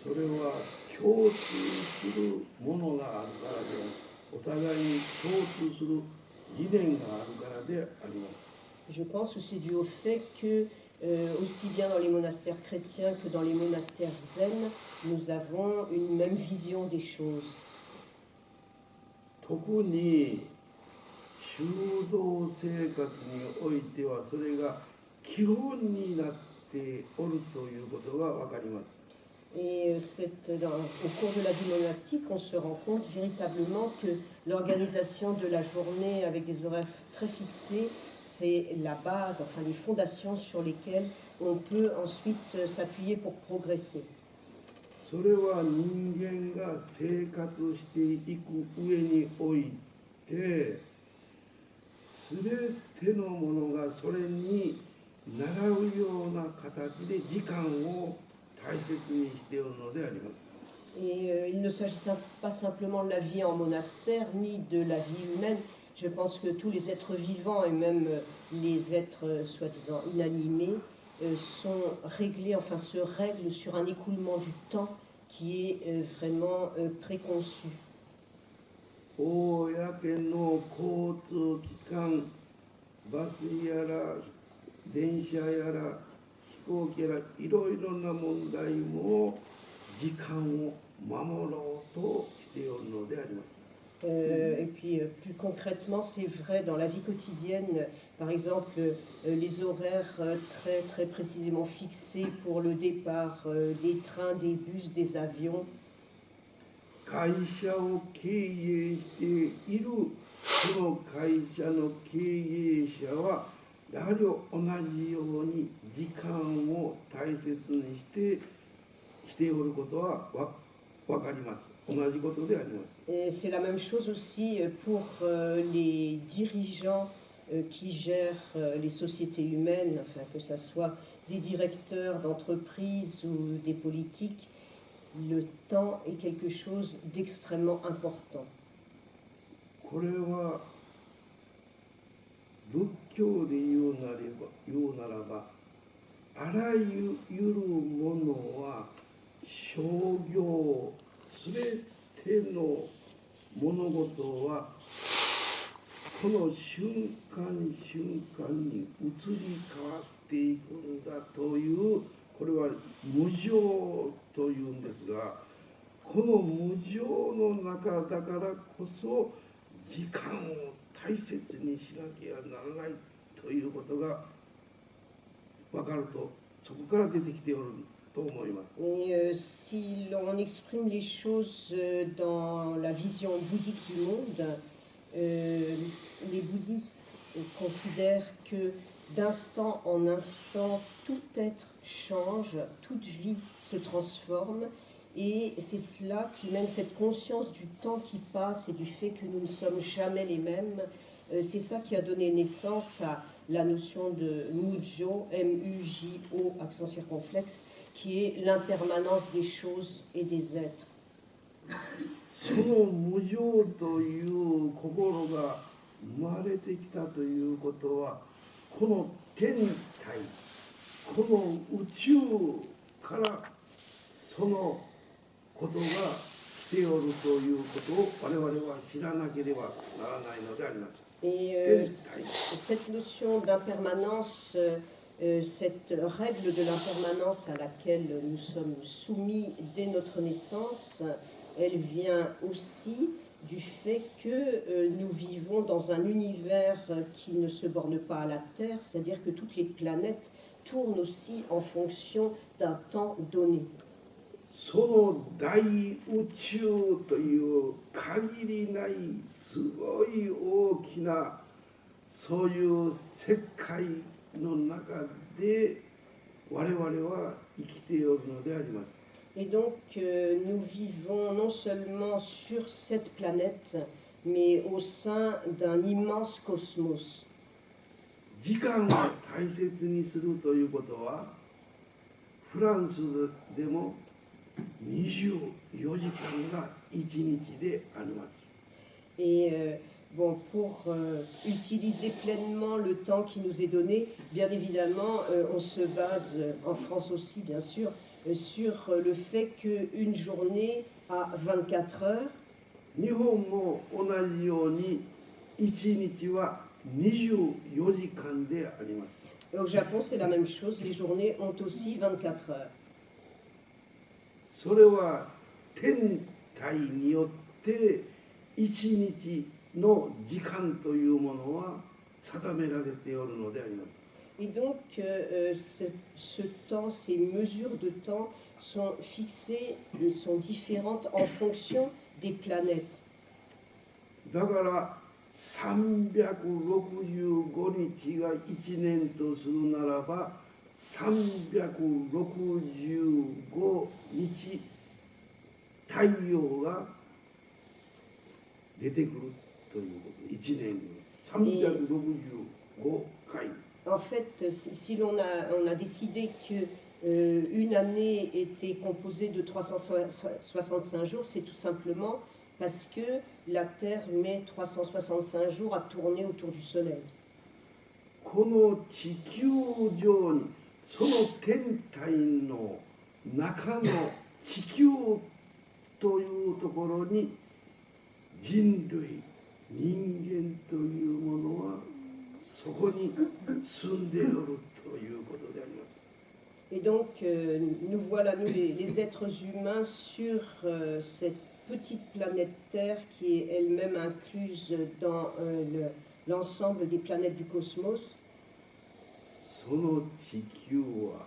それは共通するものがあるからで、お互いに共通する理念があるからであります。Je pense que c'est dû au fait que, aussi bien dans les monastères chrétiens que dans les monastères zen, nous avons une même vision des choses. 特に修道生活においてはそれが基本になっておるということが分かります。Et au cours de la vie monastique, on se rend compte véritablement que l'organisation de la journée avec des horaires très fixés, c'est la base, enfin les fondations sur lesquelles on peut ensuite s'appuyer pour progresser. それは人間が生活していく上において、すべてのものがそれに習うような形で時間を大切にしているのであります。Et il ne s'agit pas simplement de la vie en monastère, ni de la vie humaine. Je pense que tous les êtres vivants, et même les êtres soi-disant inanimés, sont réglés, enfin se règlent sur un écoulement du temps qui est vraiment préconçu. 公の交通機関、バスやら電車やら飛行機やらいろいろな問題も時間を守ろうとしているのであります。Et puis plus concrètement, c'est vrai dans la vie quotidienne, par exemple les horaires très, très précisément fixés pour le départ des trains, des bus, des avions. 会社を経営しているその会社の経営者はやはり同じように時間を大切にしておることは分かります。同じことであります。Et c'est la même chose aussi pour les dirigeants qui gèrent les sociétés humaines, enfin que ce soit des directeurs d'entreprises ou des politiques. Le temps est quelque chose d'extrêmement important. これは仏教で言うならば、あらゆるものは商業、すべての物事はこの瞬間瞬間に移り変わっていくんだという、これは無常というんですが、この無常の中だからこそ時間を大切にしなきゃならないということが分かると、そこから出てきておると思います。Et si l'on exprime les choses dans la vision bouddhique du monde, les bouddhistes considèrent que d'instant en instant, tout être change, toute vie se transforme. Et c'est cela qui mène cette conscience du temps qui passe et du fait que nous ne sommes jamais les mêmes. C'est ça qui a donné naissance à la notion de Mujo, M-U-J-O, accent circonflexe, qui est l'impermanence des choses et des êtres. その無常という心が生まれてきたということは、この天体、この宇宙からそのことが来ておるということを我々は知らなければならないのであります。Et cette notion d'impermanence, cette règle de l'impermanence à laquelle nous sommes soumis dès notre naissance, elle vient aussi du fait que nous vivons dans un univers qui ne se borne pas à la Terre, c'est-à-dire que toutes les planètes tournent aussi en fonction d'un temps donné. その大宇宙という限りないすごい大きなそういう世界の中で我々は生きているのであります。Et donc nous vivons non seulement sur cette planète, mais au sein d'un immense cosmos. 時間を大切にするということは、フランスでも24時間が1日であります。Et bon, pour utiliser pleinement le temps qui nous est donné, bien évidemment, on se base, en France aussi bien sûr, sur le fait qu'une journée a 24 heures. 日本も同じように1日は24時間であります。 Au Japon, c'est la même chose. Les journées ont aussi 24 heures. それは天体によって1日の時間というものは定められておるのであります。 Et donc, ce temps, ces mesures de temps sont fixées et sont différentes en fonction des planètes. だから365日が1年とするならば365日太陽が出てくるということ。1年に365回。 En fait, si on a décidé que une année était composée de 365 jours, c'est tout simplement parce que la Terre met 365 jours à tourner autour du Soleil. この地球上にその天体の中の地球というところに人類人間というものはそこに住んでおるということであります。 Et donc, nous voilà, nous les êtres humains, sur cette petite planète Terre qui est elle-même incluse dans l'ensemble des planètes du cosmos. その地球は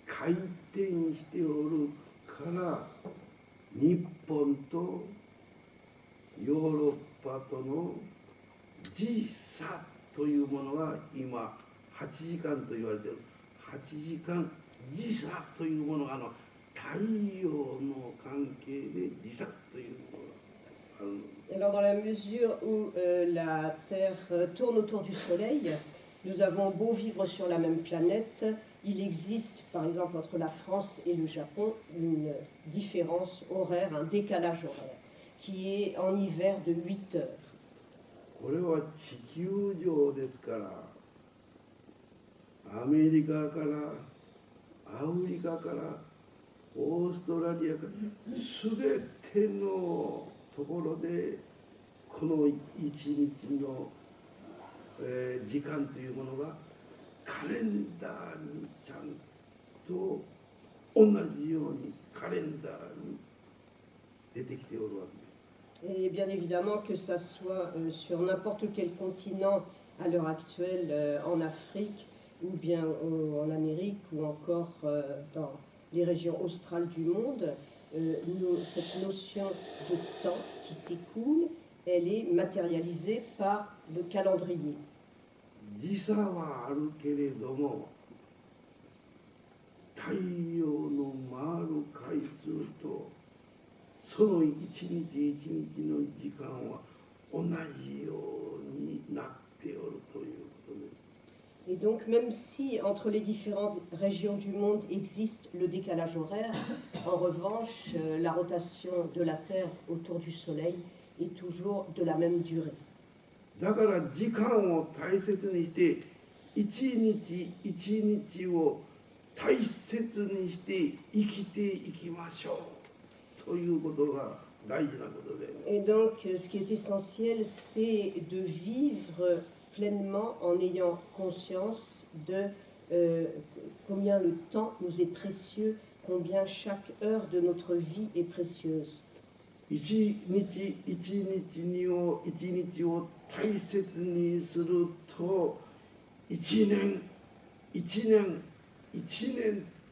回転しておるから日本とヨーロッパとの時差というものが今8時間と言われている8時間時差というものが太陽の関係で時差というものがあるのです。 Alors, dans la mesure où la Terre tourne autour du Soleil, nous avons beau vivre sur la même planète, il existe, par exemple, entre la France et le Japon, une différence horaire, un décalage horaire, qui est en hiver de 8 heures. これは地球上ですから、アメリカからアフリカからオーストラリアから全てのところでこの一日の、時間というものがカレンダーにちゃんと同じようにカレンダーに出てきておるわけです。 Et bien évidemment que ça soit sur n'importe quel continent à l'heure actuelle, en Afrique ou bien en Amérique ou encore dans les régions australes du monde, cette notion de temps qui s'écoule, elle est matérialisée par le calendrier. 時差はあるけれども太陽の回る回数とその一日一日の時間は同じようになっておるということです。 Et donc, même si entre les différentes régions du monde existe le décalage horaire, en revanche, la rotation de la Terre autour du Soleil est toujours de la même durée. だから時間を大切にして一日一日を大切にして生きていきましょうということが大事なことで。 Et donc, ce qui est essentiel, c'est de vivre pleinement en ayant conscience de combien le temps nous est précieux, combien chaque heure de notre vie est précieuse. 一日一日を大切にすると一年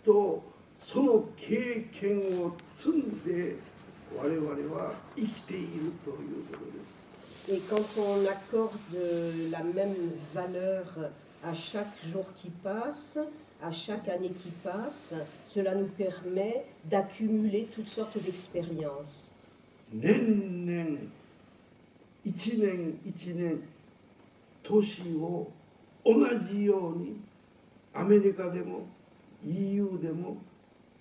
とその経験を積んで我々は生きているということです。 Et quand on accorde la même valeur à chaque jour qui passe, à chaque année qui passe, cela nous permet d'accumuler toutes sortes d'expériences. 年々一年年を同じようにアメリカでも EU でも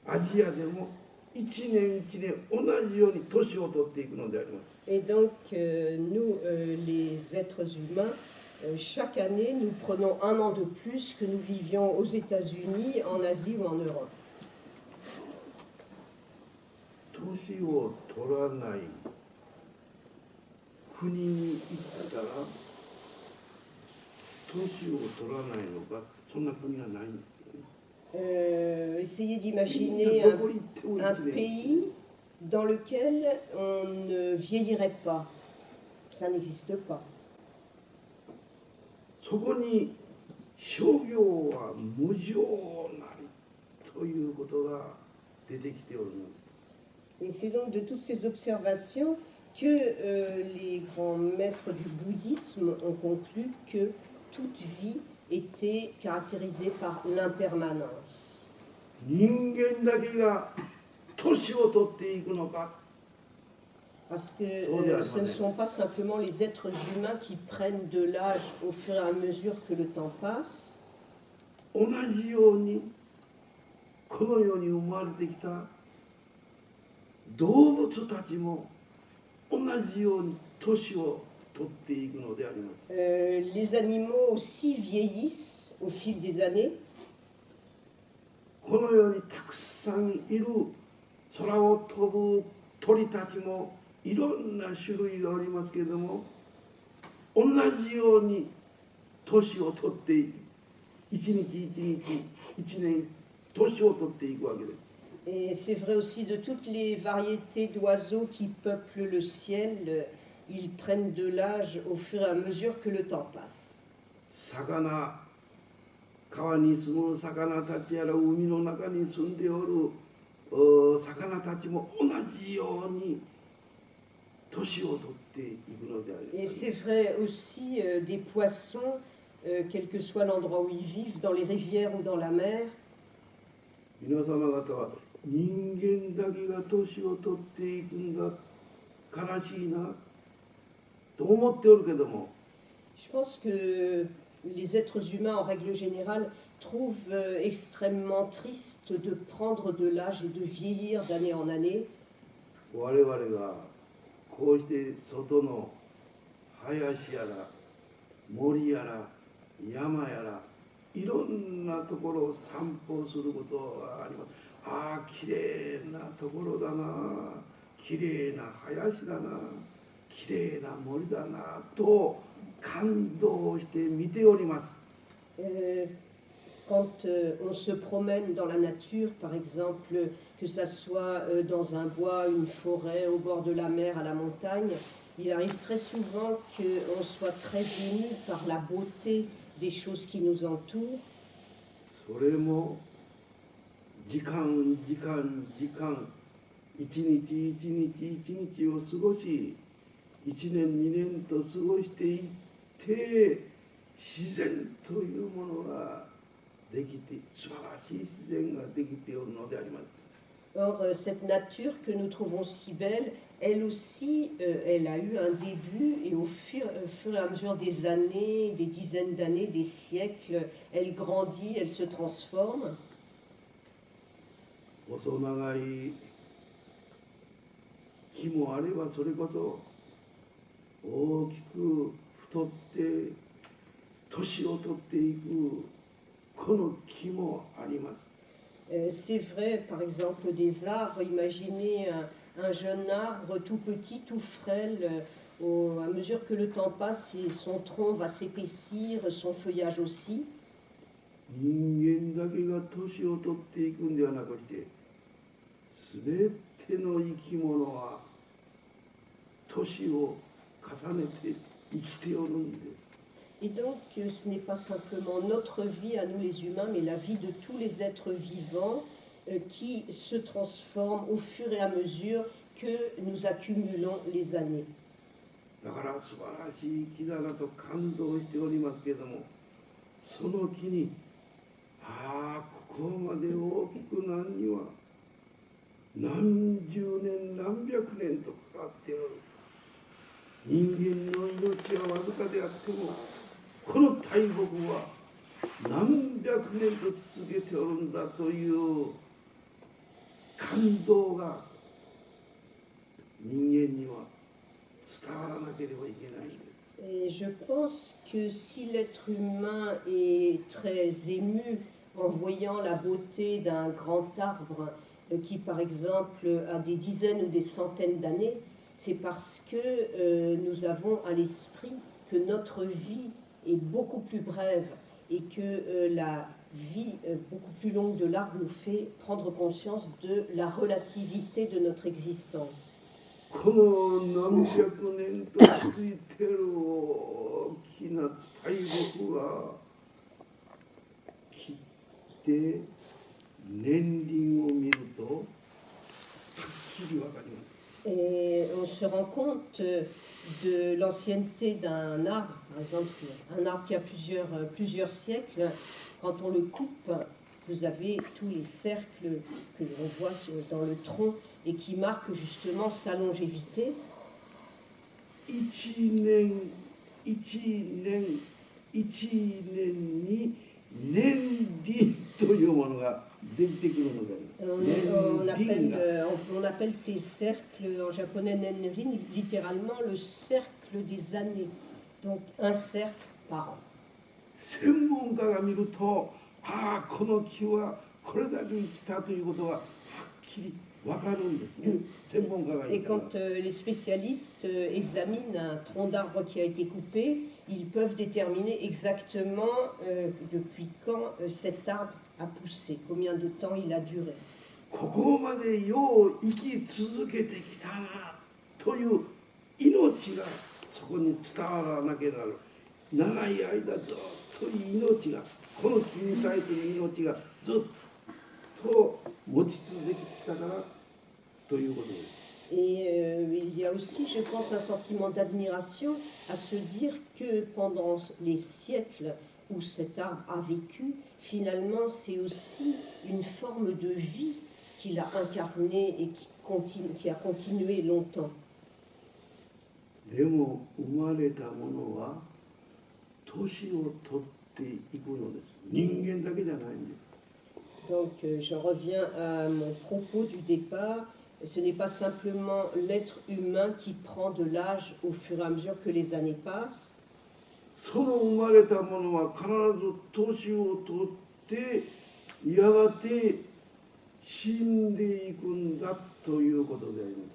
アジアでも一年同じように年を取っていくのであります。 Et donc, nous, les êtres humains, chaque année, nous prenons un an de plus que nous vivions aux États-Unis, en Asie ou en Europe. 年を取らない国に行ったら年を取らないのか、そんな国はないんですよね。 Essayez みんな d'imaginer どこ行っても un 1年。 pays dans lequel on ne vieillirait pas. Ça n'existe pas. そこに商業は無常なりということが出てきております。 Et c'est donc de toutes ces observations que les grands maîtres du bouddhisme ont conclu que toute vie était caractérisée par l'impermanence. 人間だけが年を取っていくのか。 Parce que ce ne sont pas simplement les êtres humains qui prennent de l'âge au fur et à mesure que le temps passe. 同じようにこの世に生まれてきた動物たちも同じように年を取っていくのであります。 Les animaux aussi vieillissent au fil des années. この世にたくさんいる空を飛ぶ鳥たちもいろんな種類がありますけれども、同じように年を取って一日一日一年年を取っていくわけです。 Et c'est vrai aussi de toutes les variétés d'oiseaux qui peuplent le ciel, ils prennent de l'âge au fur et à mesure que le temps passe. 魚、川に住む魚たちやら海の中に住んでおる魚たちも同じように年を取っていくのであり Et ます。 c'est vrai aussi des poissons, quel que soit l'endroit où ils vivent, dans les rivières ou dans la mer. 皆様方は人間だけが年を取っていくんだ、悲しいなと思っておるけども、 Je pense que les êtres humains, en règle générale, trouvent extrêmement triste de prendre de l'âge et de vieillir d'année en année. 我々がこうして外の林やら森やら山やらいろんなところを散歩することがあります。ああ、きれいなところだな、きれいな林だな、きれいな森だなと感動して見ております。 Quand on se promène dans la nature, par exemple, que ça soit dans un bois, une forêt, au bord de la mer, à la montagne, il arrive très souvent qu'on soit très ému par la beauté des choses qui nous entourent. それも時間時間時間一日一日一日を過ごし一年二年と過ごしていって自然というものができて素晴らしい自然ができておるのであります。 Or, cette nature que nous trouvons si belle, elle aussi, elle a eu un début et au fur et à mesure des années, des dizaines d'années, des siècles, elle grandit, elle se transforme. 細長い木もあればそれこそ大きく太って年を取っていくこの木もあります。 C'est vrai, par exemple, des arbres. Imaginez un jeune arbre tout petit, tout frêle. À mesure que le temps passe, son tronc va s'épaissir, son feuillage aussi. 人間だけが年を取っていくんではなくて、すべての生き物は年を重ねて生きておるんです。 Et donc, ce n'est pas simplement notre vie à nous les humains, mais la vie de tous les êtres vivants qui se transforment au fur et à mesure que nous accumulons les années. だから素晴らしい木だなと感動しておりますけれども、その木にああここまで大きくなるには何十年何百年とかかっておる。人間の命はわずかであってもこの大木は何百年と続けておるんだという感動が人間には伝わらなければいけないんです。Et je pense que si l'être humain est très ému en voyant la beauté d'un grand arbre qui, par exemple, a des dizaines ou des centaines d'années, c'est parce que nous avons à l'esprit que notre vie est beaucoup plus brève et que la vie beaucoup plus longue de l'arbre nous fait prendre conscience de la relativité de notre existence. この何百年と続いている大きな大木が切って年輪を見るとはっきりわかります。 Et on se rend compte de l'ancienneté d'un arbre. Par exemple, c'est un arbre qui a plusieurs siècles. Quand on le coupe, vous avez tous les cercles que l'on voit dans le tronc et qui marquent justement sa longévité. 一年に年輪というものができてくるのであります。 On appelle ces cercles en japonais nenrin, littéralement le cercle des années. Donc un cercle par an. 専門家が見ると、ああこの木はこれだけ生きたということがはっきりわかるんですね。専門家がい Et るから。 quand les spécialistes examinent un tronc d'arbre qui a été coupé, ils peuvent déterminer exactement depuis quand cet arbre a poussé, combien de temps il a duré. ここまでよう生き続けてきたなという命がそこに伝わらなければ長い間ずっと命がこの木に対する命がずっと持ち続けてきたからということです。 Et il y a aussi, je pense, un sentiment d'admiration à se dire que pendant les siècles où cet arbre a vécu, finalement, c'est aussi une forme de vie qu'il a incarnée et qui a continué longtemps. でも生まれたものは年を取っていくのです。人間だけじゃないんです。 Donc, j'en reviens à mon propos du départ. Ce n'est pas simplement l'être humain qui prend de l'âge au fur et à mesure que les années passent. その生まれたものは必ず年を取ってやがて死んでいくんだということであります。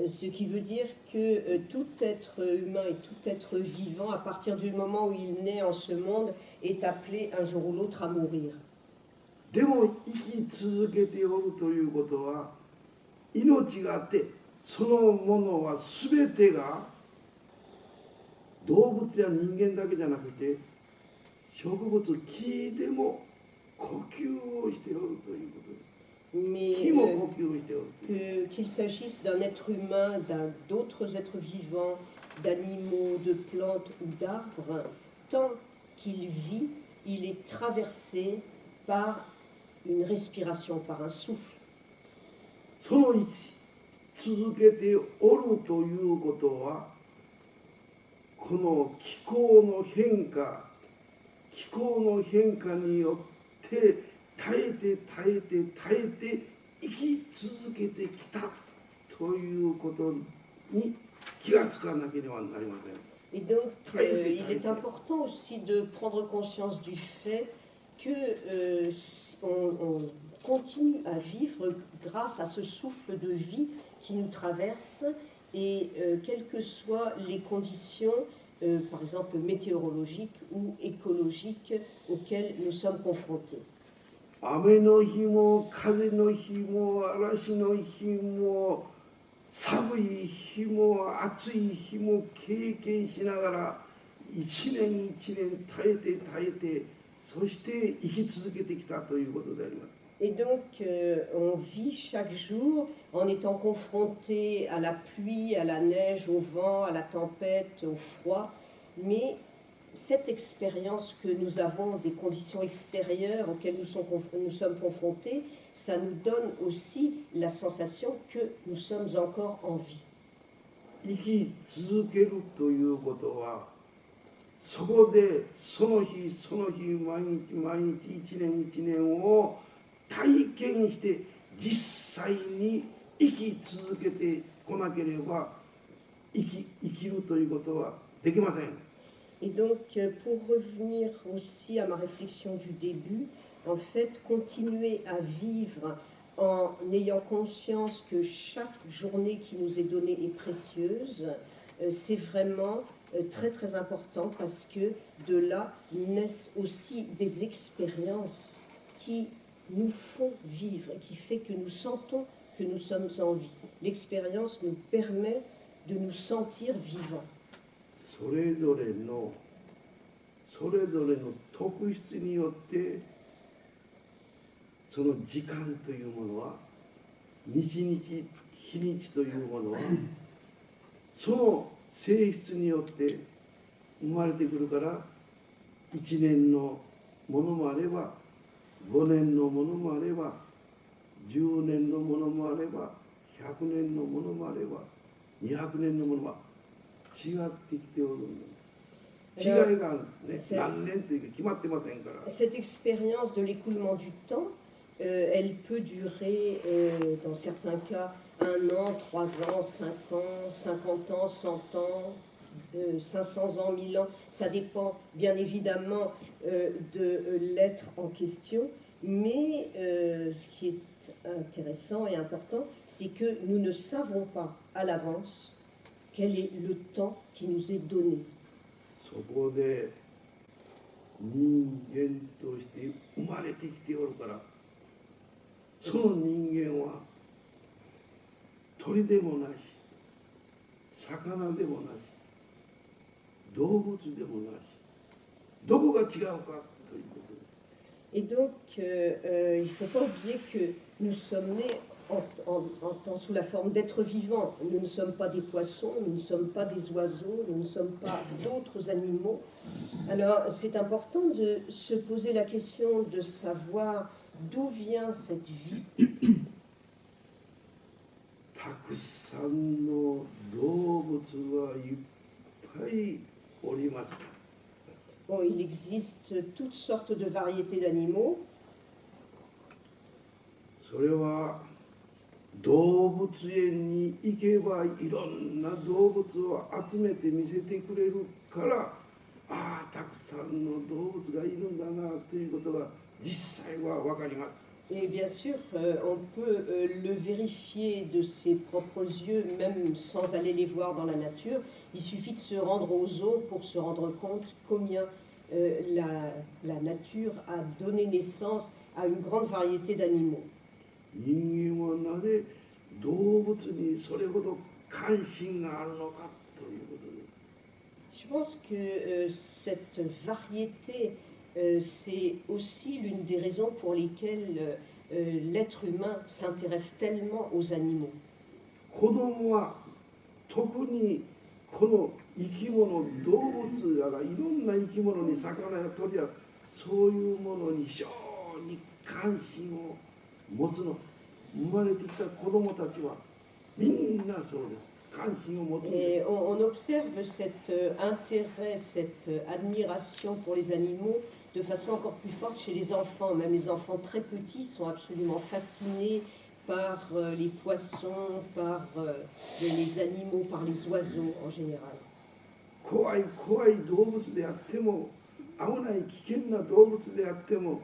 Ce qui veut dire que tout être humain et tout être vivant, à partir du moment où il naît en ce monde, est appelé un jour ou l'autre à mourir. でも生き続けておるということは命があってそのものは全てが動物や人間だけじゃなくて植物木でも呼吸をしておるということです。 Mais 木も呼吸をしておる。 qu'il s'agisse d'un être humain, d'autres êtres vivants, d'animaux, de plantes ou d'arbres, tant qu'il vit, il est traversé par une respiration, par un souffle. その続けておるということはこの気候の変化によって耐えて生き続けてきたということに気がつかなければなりません。 Et donc, il est important aussi de prendre conscience du fait que on continue à vivre grâce à ce souffle de vie qui nous traverse et quelles que soient les conditions, par exemple météorologiques ou écologiques auxquelles nous sommes confrontés. 雨の日も風の日も嵐の日も寒い日も暑い日も経験しながら一年一年耐えてそして生き続けてきたということであります。 Et donc, on vit chaque jour en étant confronté à la pluie, à la neige, au vent, à la tempête, au froid. Mais cette expérience que nous avons des conditions extérieures auxquelles nous sommes confrontés, ça nous donne aussi la sensation que nous sommes encore en vie. 生き続けるということはそこでその日毎日一年を体験して実際に生き続けてこなければ生きるということはできません。Et donc, pour revenir aussi à ma réflexion du début, en fait, continuer à vivre en ayant conscience que chaque journée qui nous est donnée est précieuse, c'est vraiment très très important parce que de là naissent aussi des expériences qui nous font vivre et qui fait que nous sentons que nous sommes en vie. L'expérience nous permet de nous sentir vivants. それぞれの特質によってその時間というものは日々日にちというものはその性質によって生まれてくるから1年のものもあれば5年のものもあれば10年のものもあれば100年のものもあれば200年のものは違ってきておるんだ。違いがね、何年というか決まってませんから。Cette expérience de l'écoulement du temps, elle peut durer, dans certains cas, 1 an, 3 ans, 5 ans, 50 ans, 100 ans, 500 ans, 1000 ans. Ça dépend bien évidemment de l'être en question. Mais ce qui est intéressant et important, c'est que nous ne savons pas à l'avance quel est le temps qui nous est donné. そこで人間として生まれてきておるからその人間は鳥でもなし魚でもなし動物でもなしどこが違うかということで Et donc, il ne faut pas oublier que nous sommes nés sous la forme d'êtres vivants. Nous ne sommes pas des poissons, nous ne sommes pas des oiseaux, nous ne sommes pas d'autres animaux. Alors, c'est important de se poser la question de savoir d'où vient cette vie. たくさんの動物はいっぱいおります。 Bon, il existe toutes sortes de variétés d'animaux. それは動物園に行けばいろんな動物を集めて見せてくれるからああたくさんの動物がいるんだなということが実際は分かります。 Et bien sûr, on peut le vérifier de ses propres yeux, même sans aller les voir dans la nature. Il suffit de se rendre aux zoos pour se rendre compte combien la nature a donné naissance à une grande variété d'animaux. 人間はなぜ動物にそれほど関心があるのかということです。 Je pense que cette variété, c'est aussi l'une des raisons pour lesquelles l'être humain s'intéresse tellement aux animaux. 子供は特にこの生き物動物やらいろんな生き物に魚や鳥やそういうものに非常に関心を持つの生まれてきた子供たちはみんなそうです。 Et on observe cet intérêt, cette admiration pour les animaux de façon encore plus forte chez les enfants. Même les enfants très petits sont absolument fascinés par les poissons, par les animaux, par les oiseaux en général. 怖い動物であっても危ない危険な動物であっても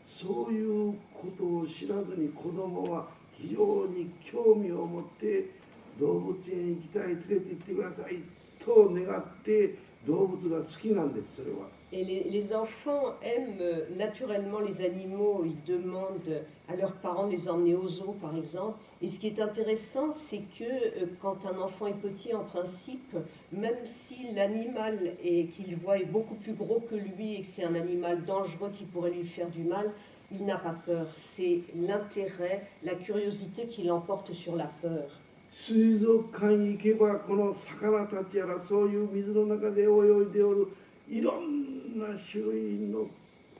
そういうことを知らずに子供は非常に興味を持って動物園行きたい連れて行ってくださいと願って動物が好きなんですそれは。 Et les enfants aiment naturellement les animaux, ils demandent à leurs parents de les emmener au zoo par exemple. Et ce qui est intéressant, c'est que quand un enfant est petit, en principe, même si l'animal qu'il voit est beaucoup plus gros que lui et que c'est un animal dangereux qui pourrait lui faire du mal, il n'a pas peur. C'est l'intérêt, la curiosité qui l'emporte sur la peur. 水族館に行けばこの魚たちやらそういう水の中で泳いでおるいろんな種類の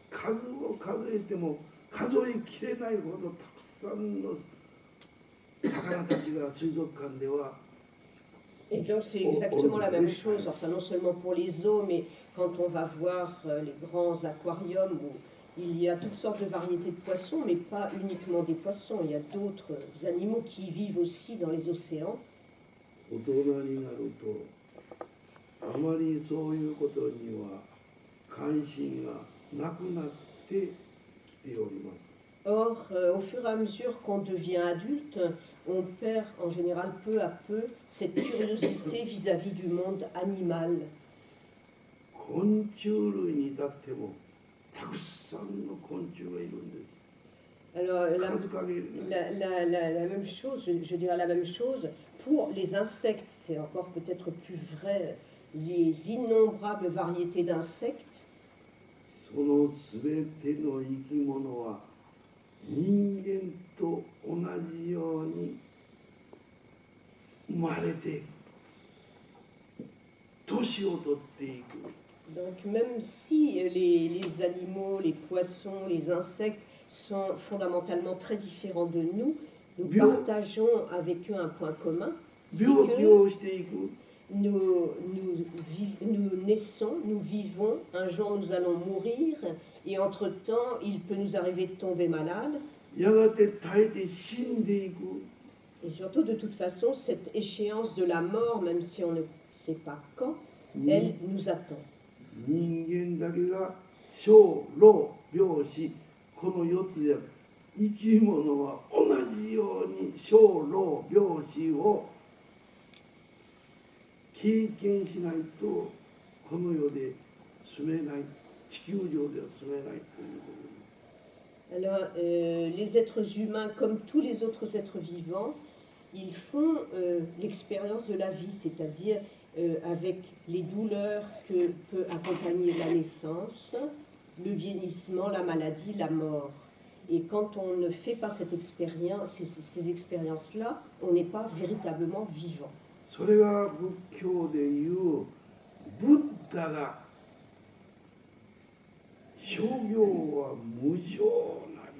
数を数えても数えきれないほどたくさんの魚たちが水族館では Et donc c'est exactement la même chose, enfin non seulement pour les zoos, mais quand on va voir les grands aquariums où il y a toutes sortes de variétés de poissons, mais pas uniquement des poissons, il y a d'autres animaux qui vivent aussi dans les océans. あまりそういうことには関心がなくなってきております。 Or, au fur et à mesure qu'on devient adulte, on perd en général peu à peu cette curiosité vis-à-vis du monde animal. 昆虫類に至ってもたくさんの昆虫がいるんです。 Alors,数限りない。la même chose, je dirais la même chose, pour les insectes, c'est encore peut-être plus vrai, les innombrables variétés d'insectes. そのすべての生き物は人間と同じように生まれて年を取っていく。 Donc même si les animaux, les poissons, les insectes sont fondamentalement très différents de nous, nous partageons avec eux un point commun, c'est 病気 que をしていく。 nous naissons, nous vivons, un jour nous allons mourir, et entre-temps, il peut nous arriver de tomber malade. やがて耐えて死んでいく。 Et surtout, de toute façon, cette échéance de la mort, même si on ne sait pas quand, elle nous attend. 人間だけが生老病死、この4つで生き物は同じように生老病死を経験しないとこの世で住めない、地球上では住めないということです。 Alors, les êtres humains, comme tous les autres êtres vivants, ils font l'expérience de la vie, c'est-à-dire avec les douleurs que peut accompagner la naissance, le vieillissement, la maladie, la mort. Et quand on ne fait pas cette expérience, ces expériences-là, on n'est pas véritablement vivant. それが仏教でいうブッダが諸行は無常なり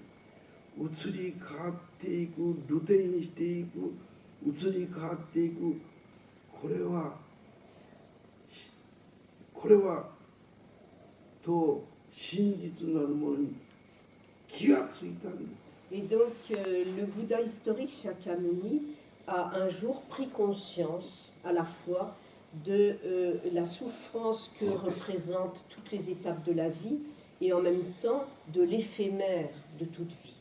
移り変わっていく、流転していく、移り変わっていく、これはと真実なるものに気がついたんです。 Et donc, le Bouddha historique Shakyamuni a un jour pris conscience à la fois de la souffrance que représentent toutes les étapes de la vie et en même temps de l'éphémère de toute vie.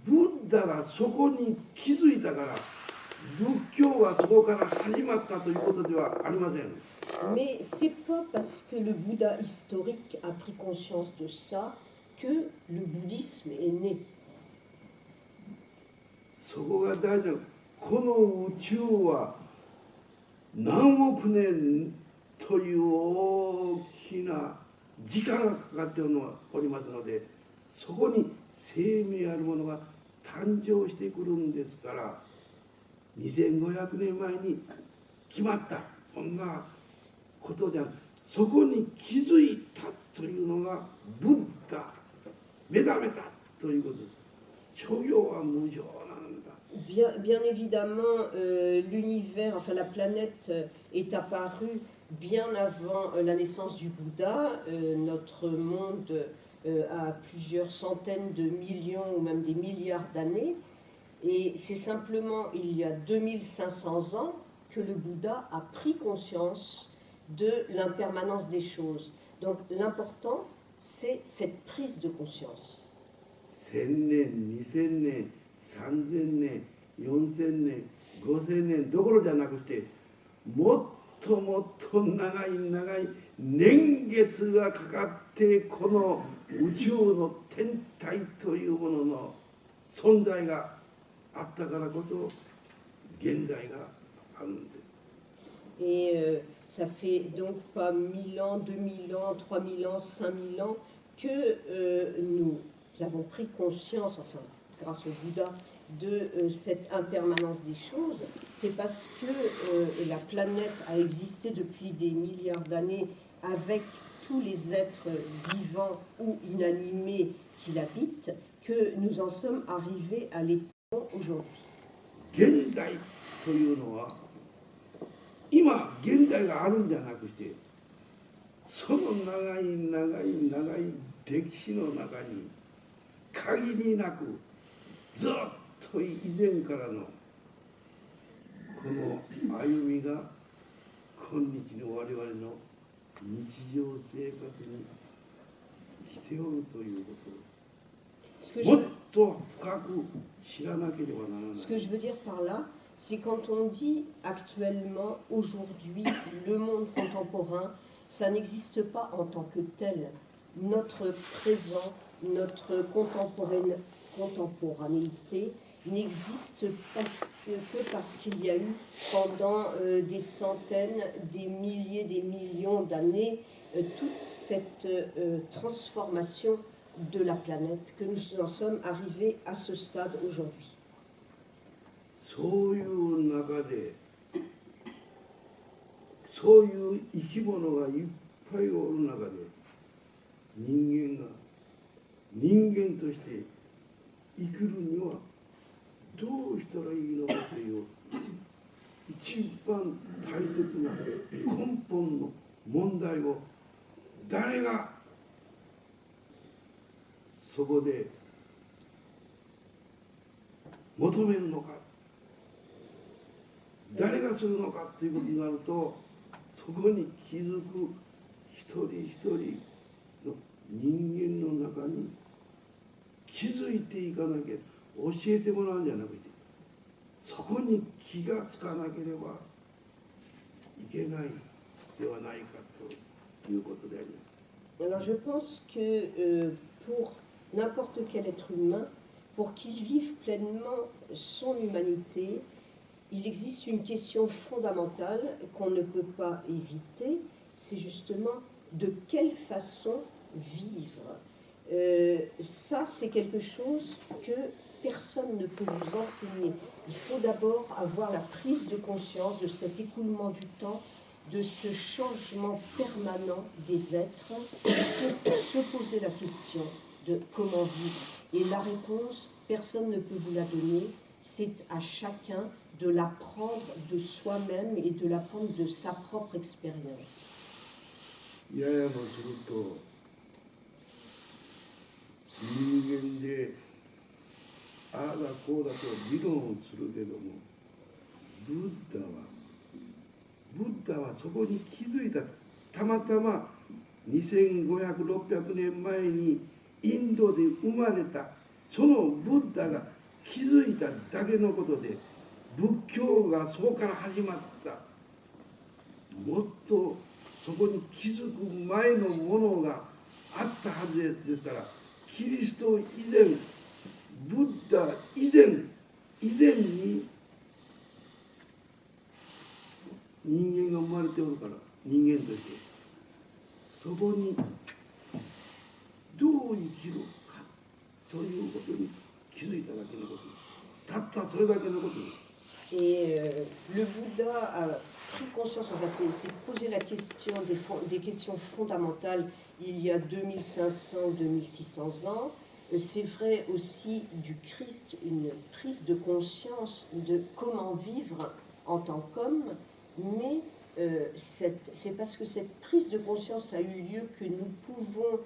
ブッダがそこに気づいたから仏教はそこから始まったということではありません。 Mais c'est pas parce que le Bouddha historique a pris conscience de ça que le bouddhisme est né. そこが大事な、この宇宙は何億年という大きな時間がかかっておりますので、そこに生命あるものが誕生してくるんですから、2500年前に決まったそんなことじゃない。そこに気づいたというのがブッダ、目覚めたということです。諸行は無常なんだ。 Bien évidemment, l'univers, enfin la planète est apparue bien avant la naissance du Bouddha. Notre monde a plusieurs centaines de millions ou même des milliards d'années. Et c'est simplement il y a 2500 ans que le Bouddha a pris conscience de l'impermanence des choses. Donc l'important, c'est cette prise de conscience. 1000年、2000年、3000年、4000年、5000年どころじゃなくて、もっともっと長い長い年月がかかってこの宇宙の天体というものの存在があったからこそ現在があるんです。 Et ça fait donc pas 1000 ans, 2000 ans, 3000 ans, 5000 ans que nous avons pris conscience, enfin grâce au Bouddha, de cette impermanence des choses. C'est parce que la planète a existé depuis des milliards d'années avec tous les êtres vivants ou inanimés qui l'habitent que nous en sommes arrivés à l'état aujourd'hui. 現代というのは今現代があるんじゃなくて、その長い長い長い歴史の中に限りなくずっと以前からのこの歩みが今日の我々の日常生活に来ておるというこ Ce que と je をもっと深く知らなければならない。 Ce que je veux dire par là, c'est quand on dit actuellement, aujourd'hui, le monde contemporain, ça n'existe pas en tant que tel. Notre présent, notre contemporanéité n'existe que parce qu'il y a eu pendant des centaines, des milliers, des millions d'années, toute cette transformation de la planète, que nous en sommes arrivés à ce stade aujourd'hui. そういう中でそういう生き物がいっぱいおる中で人間が人間として生きるにはどうしたらいいのかという一番大切な根本の問題を誰がそこで求めるのか、誰がするのかということになると、そこに気づく一人一人の人間の中に気づいていかなきゃ、教えてもらうんじゃなくて、そこに気がつかなければいけないではないかということであります。 Alors je pense que pour n'importe quel être humain, pour qu'il vive pleinement son humanité, il existe une question fondamentale qu'on ne peut pas éviter, c'est justement de quelle façon vivre. Ça, c'est quelque chose que personne ne peut vous enseigner. Il faut d'abord avoir la prise de conscience de cet écoulement du temps, de ce changement permanent des êtres, pour se poser la question de comment vivre. Et la réponse, personne ne peut vous la donner, c'est à chacun de l'apprendre de soi-même et de l'apprendre de sa propre expérience. ややもすると人間でああだこうだと議論をするけども、ブッダはそこに気づいた。たまたま2500、600年前にインドで生まれたそのブッダが気づいただけのことで、仏教がそこから始まった。もっとそこに気づく前のものがあったはずですから、キリスト以前、ブッダ以前に人間が生まれておるから、人間としてそこにどう生きるかということに気づいただけのことです。たったそれだけのことです。Et le Bouddha a pris conscience, enfin c'est posé la question des questions fondamentales il y a 2500-2600 ans. C'est vrai aussi du Christ, une prise de conscience de comment vivre en tant qu'homme, mais c'est parce que cette prise de conscience a eu lieu que nous pouvons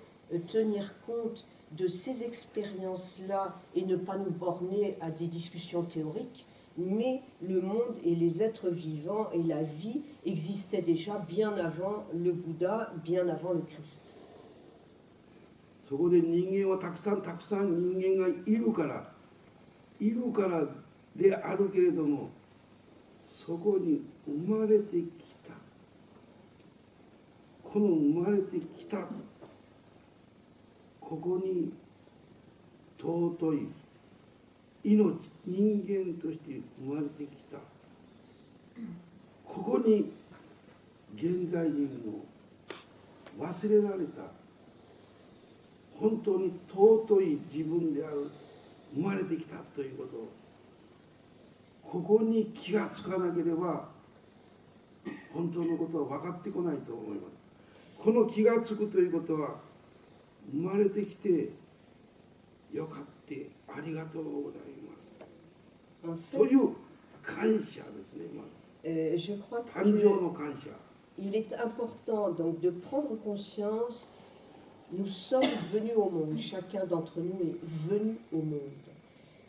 tenir compte de ces expériences-là et ne pas nous borner à des discussions théoriques. Mais le monde et les êtres vivants et la vie existaient déjà bien avant le Bouddha, bien avant le Christ. そこで人間はたくさん人間がいるからであるけれども、そこに生まれてきた、この生まれてきたここに尊い命、人間として生まれてきた、ここに現代人の忘れられた本当に尊い自分である、生まれてきたということ、ここに気がつかなければ本当のことは分かってこないと思います。この気がつくということは、生まれてきてよかってありがとうございます、という感謝ですね。Je crois 誕生の感謝。qu'il est important donc de prendre conscience. Nous sommes venus au monde, chacun d'entre nous est venu au monde.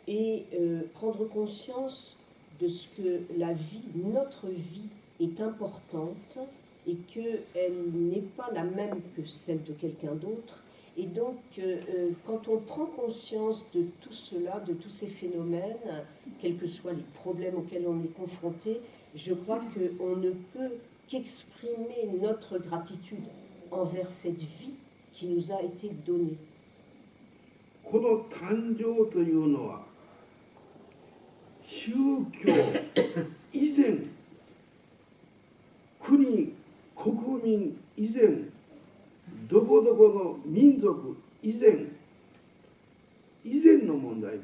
Et prendre conscience de ce que la vie, notre vie, est importante et qu'elle n'est pas la même que celle de quelqu'un d'autre. Et donc, quand on prend conscience de tout cela, de tous ces phénomènes, quels que soient les problèmes auxquels on est confronté, je crois qu'on ne peut qu'exprimer notre gratitude envers cette vie qui nous a été donnée. この誕生というのは宗教以前、国国民以前、どこどこの民族以前の問題です。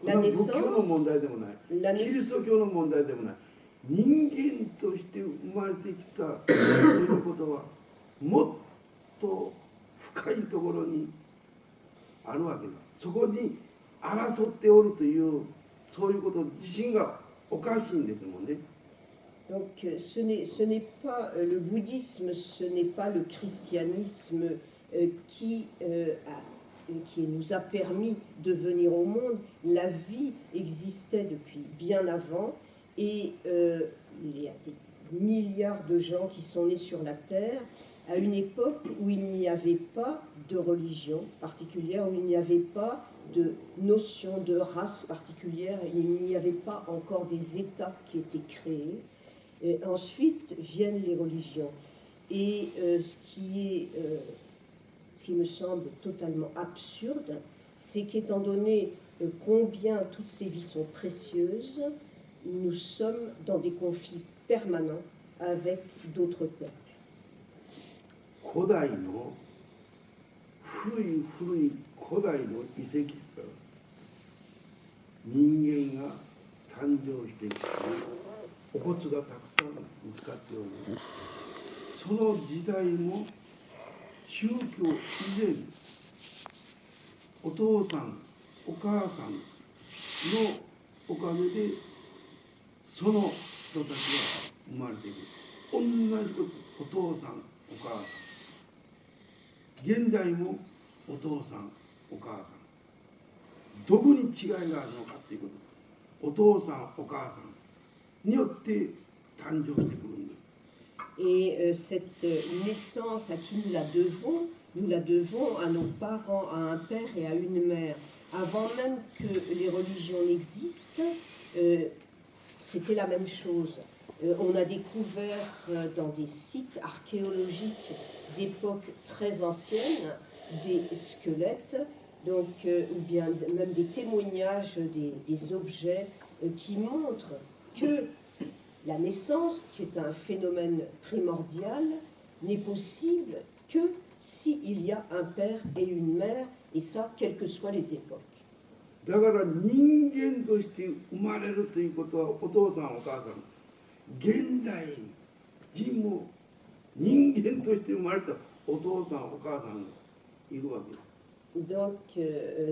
これは仏教の問題でもない、キリスト教の問題でもない、人間として生まれてきたということはもっと深いところにあるわけです。そこに争っておるというそういうこと自身がおかしいんですもんね。Donc ce n'est pas le bouddhisme, ce n'est pas le christianisme qui nous a permis de venir au monde. La vie existait depuis bien avant et il y a des milliards de gens qui sont nés sur la terre à une époque où il n'y avait pas de religion particulière, où il n'y avait pas de notion de race particulière, il n'y avait pas encore des États qui étaient créés. Et ensuite viennent les religions. Et ce qui me semble totalement absurde, c'est qu'étant donné combien toutes ces vies sont précieuses, nous sommes dans des conflits permanents avec d'autres peuples. 古代の古い古代の遺跡から人間が誕生してきてお骨がたくさん見つかっており、その時代も宗教以前、お父さんお母さんのおかげでその人たちが生まれている。同じことお父さんお母さん、現代もお父さんお母さん、どこに違いがあるのかっていうこと、お父さんお母さんによって誕生してくるんです。Et cette naissance, à qui nous la devons à nos parents, à un père et à une mère. Avant même que les religions n'existent, c'était la même chose. On a découvert dans des sites archéologiques d'époques très anciennes des squelettes, donc, ou bien même des témoignages, des objets qui montrent que la naissance, qui est un phénomène primordial, n'est possible que s'il y a un père et une mère, et ça, quelles que soient les époques. だから人間として生まれるということはお父さんお母さん、現代人も人間として生まれたお父さんお母さんがいるわけです。Donc,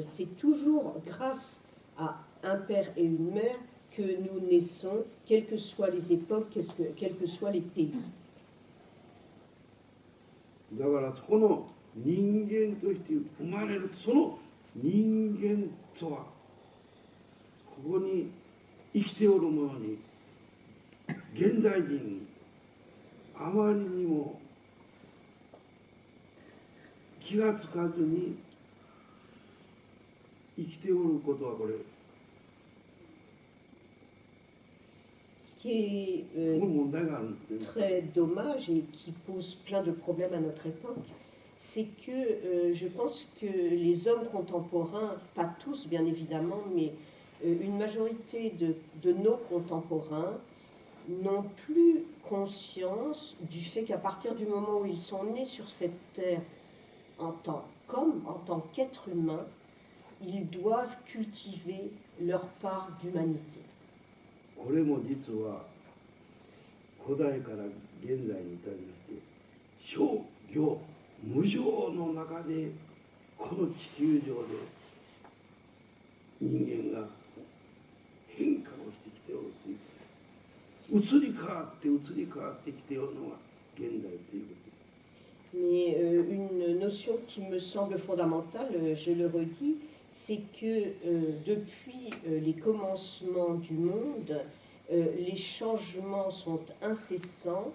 c'est toujours grâce à un père et une mère que nous naissons, quelles que soient les époques, quels que soient les pays. だからそこの人間として生まれる、その人間とはここに生きておる者に現代人あまりにも気がつかずに生きておることはこれ Ce qui est très dommage et qui pose plein de problèmes à notre époque, c'est que je pense que les hommes contemporains, pas tous bien évidemment, mais une majorité de nos contemporains n'ont plus conscience du fait qu'à partir du moment où ils sont nés sur cette terre en tant qu'être humain, ils doivent cultiver leur part d'humanité. これも実は古代から現在に至りまして商業無常の中でこの地球上で人間が変化をしてきておるという移り変わってきておるのが現代ということです。 Mais une notion qui me semble fondamentale, je le redis, c'est que depuis les commencements du monde, les changements sont incessants,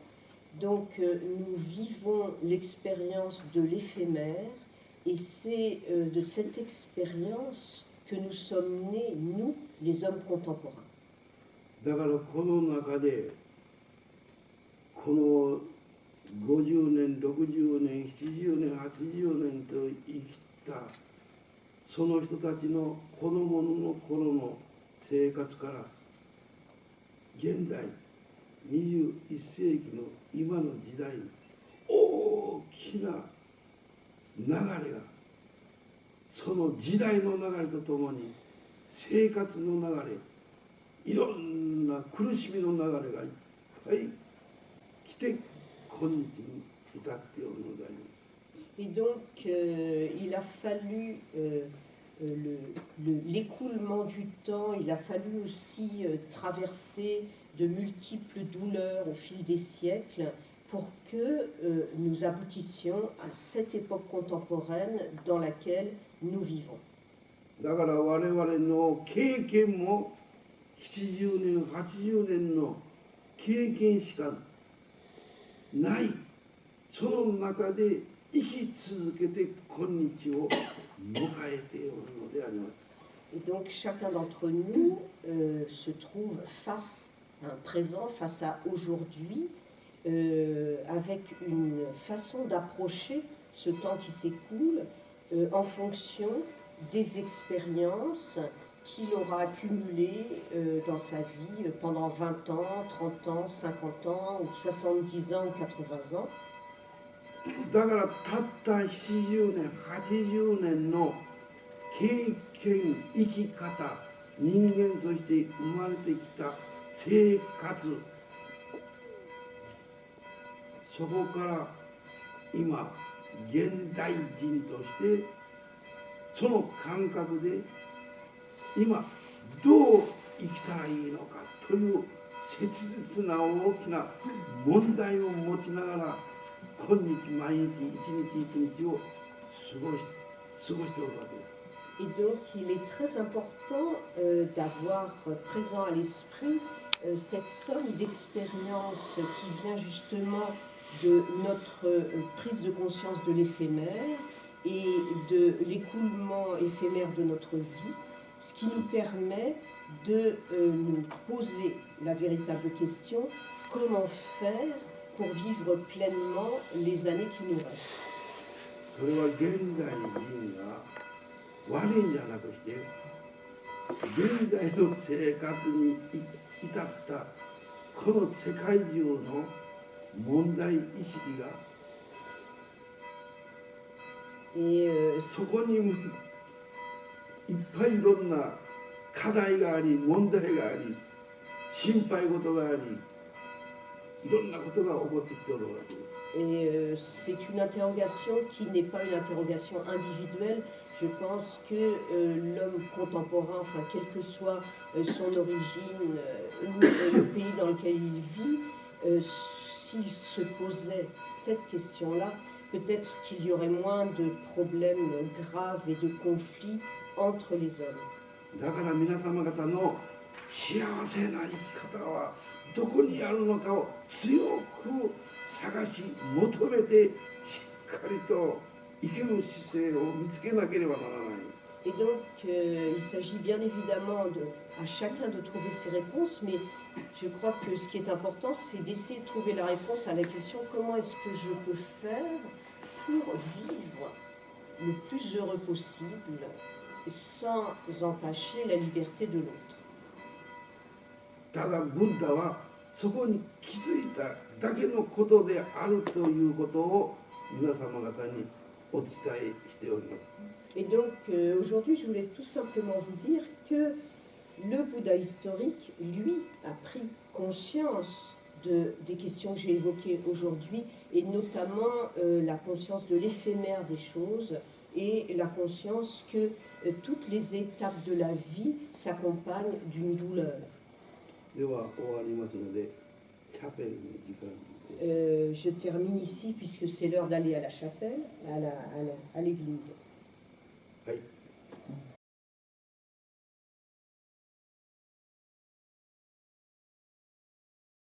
donc nous vivons l'expérience de l'éphémère, et c'est de cette expérience que nous sommes nés, nous, les hommes contemporains. だからこの中でこの50年60年70年80年と生きたその人たちの子供の頃の生活から現在21世紀の今の時代に大きな流れがその時代の流れとともに生活の流れいろんな苦しみの流れがいっぱい来て今日に至っておるのであります。 Et donc, il a fallu l'écoulement du temps, il a fallu aussi traverser de multiples douleurs au fil des siècles pour que nous aboutissions à cette époque contemporaine dans laquelle nous vivons. だから我々の経験も70年80年の経験しかないその中で生き続けて今日を迎えておるのであります。 Et donc chacun d'entre nous se trouve face à un présent, face à aujourd'hui, avec une façon d'approcher ce temps qui s'écoule en fonction des expériences qu'il aura accumulées dans sa vie pendant 20 ans, 30 ans, 50 ans, ou 70 ans, ou 80 ans. だからたった70年80年の経験生き方人間として生まれてきた生活そこから今現代人としてその感覚で今どう生きたらいいのかという切実な大きな問題を持ちながら今日毎日一日一日を過ごしておるわけです。 Et donc, il est très important d'avoir présent à l'esprit cette somme d'expériences qui vient justement de notre prise de conscience de l'éphémère et de l'écoulement éphémère de notre vie, ce qui nous permet de nous poser la véritable question, comment faire pour vivre pleinement les années qui nous restent. それは現代人が悪いんじゃなくして現在の生活に至ったこの世界中の問題意識がそこにいっぱいいろんな課題があり問題があり心配事がありいろんなことが起こってきておるわけです。 Et c'est une interrogation qui n'est pas une interrogation individuelle. Je pense que l'homme contemporain, enfin quelle que soit son origine ou le pays dans lequel il vit, s'il se posait cette question-là, peut-être qu'il y aurait moins de problèmes graves et de conflits entre les hommes. だから皆様方の幸せな生き方はどこにあるのかを強く探し求めてしっかりと生きる姿勢を見つけなければならない。 Et donc, il s'agit bien évidemment à chacun de trouver ses réponses, mais je crois que ce qui est important, c'est d'essayer de trouver la réponse à la question comment est-ce que je peux faire pour vivre le plus heureux possible sans entacher la liberté de l'autre. ただブッダはそこに気づいただけのことであるということを皆様方にお伝えしております。 Et donc aujourd'hui, je voulais tout simplement vous dire que le Bouddha historique, lui, a pris conscience des questions que j'ai évoquées aujourd'hui, et notamment la conscience de l'éphémère des choses et la conscience que toutes les étapes de la vie s'accompagnent d'une douleur. では終わりますので、チャペルの時間です。 Je termine ici puisque c'est l'heure d'aller à la chapelle, à l'église. はい。